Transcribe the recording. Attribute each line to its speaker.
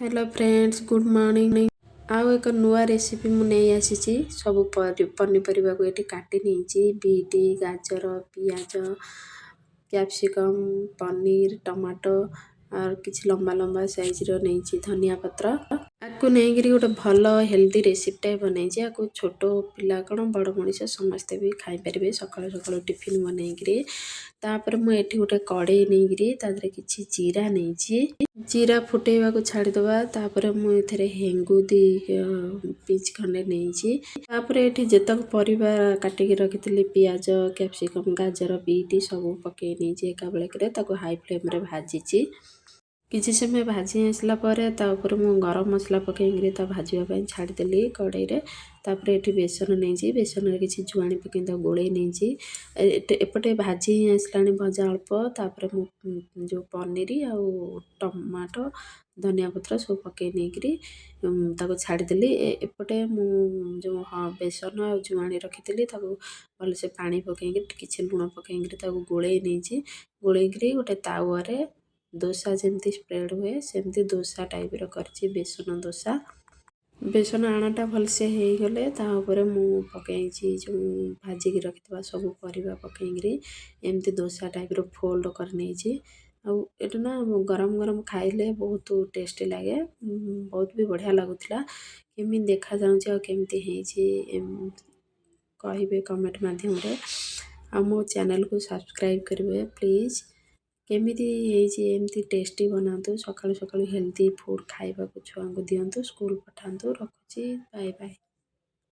Speaker 1: Hello friends good morning. आउ एक नुआ रेसिपी मु नहीं आसी सब पनीपरिया को ये काटी नहीं बीट गाजर पियाज कैप्सिकम पनीर टमाटो और किसी लंबा लंबा साइज रो नहीं धनिया पत्र आपको नहीं गोटे भल हेल्दी रेसिपीटा बनई आपको छोट पिला कौन बड़ मनीष समस्ते भी खाईपर सका सका टिफिन बनईकि तापर मुझे गोटे कड़े नहीं तादे किसी जीरा नहीं जीरा फुटेवा को छाड़ीदवा तापर मुझे हेंगु दी पिंच खंडे नहीं तापर ये जितक परिवा काटिकी रखी पियाज कैप्सिकम गाजर बीट सब पकई नहीं एका बेलक हाई फ्लेम रे भाजी किसी समय भाजी आसला मु गरम मसला पकईकि भाजवाई छाड़देली कड़े तापर ये बेसन नहीं बेसन किसी जुआणी पकई गोले नहीं एपटे भाजी ही आसला भजा अल्प तापर जो पनीर आउ टमाटो धनिया पत्र सब पकई नहीं छाड़देली एपटे जो बेसन आ जुआणी रखी भलसे पानी पकईकि किसी लुण पकईकि गोले नहीं गोलेकि गोटे तावे दोसा जमती स्प्रेड हुए सेमती दोसा टाइप कर बेसन दोसा बेसन आणाटा भलसे हो गले मु पकई जो भाजिकी रखी सब परिवा पकईकि एमती दोसा टाइप फोल्ड कर ना गरम गरम खाइले बहुत टेस्टी लगे बहुत भी बढ़िया लगुला केमी देखा जाऊँ केमती कहे कमेंट मध्यम आ मो चैनल को सब्सक्राइब करेंगे प्लीज़ केमिति एमती टेस्टी बनातु सकाळु सकाळु हेल्दी फूड खाइबा को छुआ को दियंतु स्कूल पठातु रखुची बाय बाय।